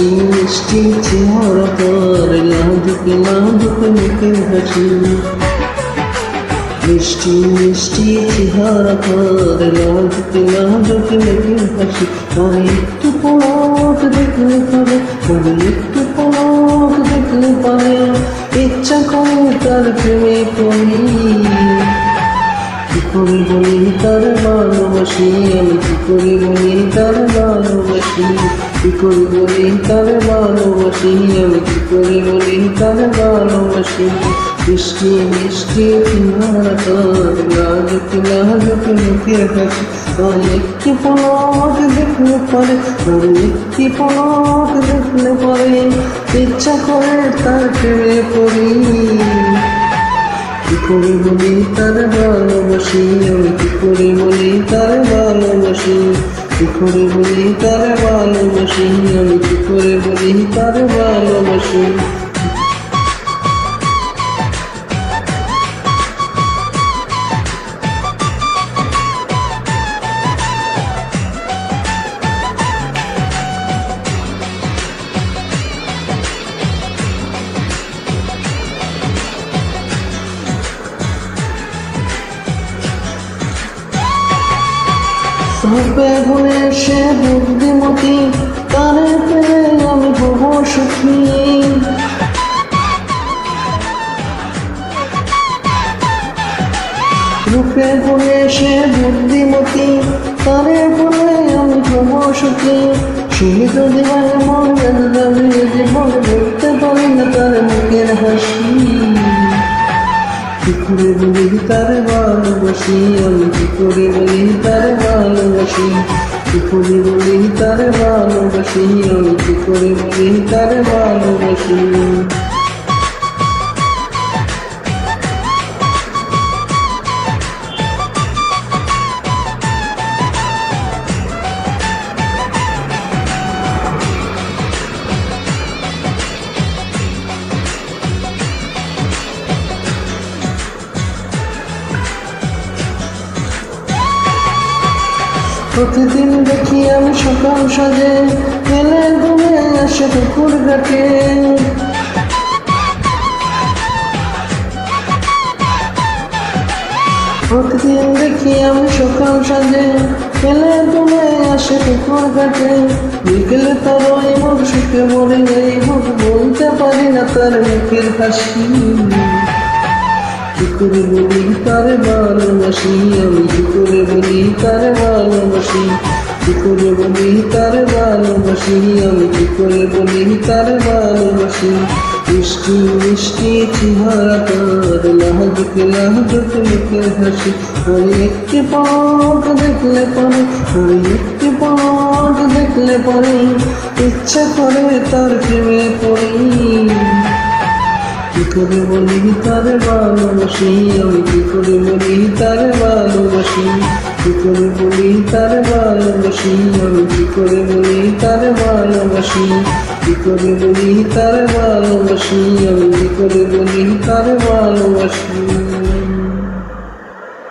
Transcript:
মিষ্টি মিষ্টি চেহারা তোর লাজুক লাজুক মুখের হাসি মিষ্টি মিষ্টি চেহারা তোর লাজুক লাজুক মুখের হাসি আরে একটু পলক দেখলে পারে আরে একটু পলক দেখলে পারে ইচ্ছা করে তার প্রেমে পড়ি কি করে বলি তার ভালোবাসি আমি কি করে বলি তার ভালোবাসি কি করে বলি তার ভালোবাসি আমি কি করে বলি তার ভালোবাসি মিষ্টি মিষ্টি চেহারা তোর লাজুক লাজুক মুখের হাসি আর একটি পলক দেখলে পারে আর একটি পলক দেখলে পারে ইচ্ছা করে তার প্রেমে পড়ি কি করে বলি তার ভালোবাসি আমি কি করে বলি তার ভালোবাসি কি করে বলি তার ভালোবাসি আমি কি করে বলি তার ভালোবাসি তবে গুণে সে বুদ্ধিমতী তারে পেলে আমি হব সুখী রূপে গুণে সে বুদ্ধিমতী তারে পেলে আমি হব সুখী সীমিত জীবনে মন গেলে জীবন দেখতে পারি না তার মুখের হাসি কি করে বলি তার ভালোবাসি আমি কি করে বলি তার ভালোবাসি কি করে বলি তার ভালোবাসি আমি কি করে বলি তার ভালোবাসি প্রতিদিন দেখি আমি সকাল সাজে এলে ঘুমে আসে পুকুর ঘাটে প্রতিদিন দেখি আমি সকাল সাজে এলে ঘুমে আসে পুকুর ঘাটে বিকেলে তার ওই মুখ শুকে মরে এই মুখ বলতে পারি না তার মুখের হাসি কি করে বলি তার ভালোবাসি আমি কি করে বলি তার ভালোবাসি কি করে বলি তার ভালোবাসি আমি কি করে বলি তার ভালোবাসি মিষ্টি মিষ্টি চেহারা তোর লাজুক লাজুক মুখের হাসি আমি একটি পলক দেখলে পরে আমি একটি পলক দেখলে পরে ইচ্ছা করে তার প্রেমে পড়ি কি করে বলি তার ভালোবাসি আমি কি করে বলি তার ভালোবাসি কি করে বলি তার ভালোবাসি আমি কি করে বলি তার ভালোবাসি কি করে বলি তার ভালোবাসি আমি কি করে বলি তার ভালোবাসি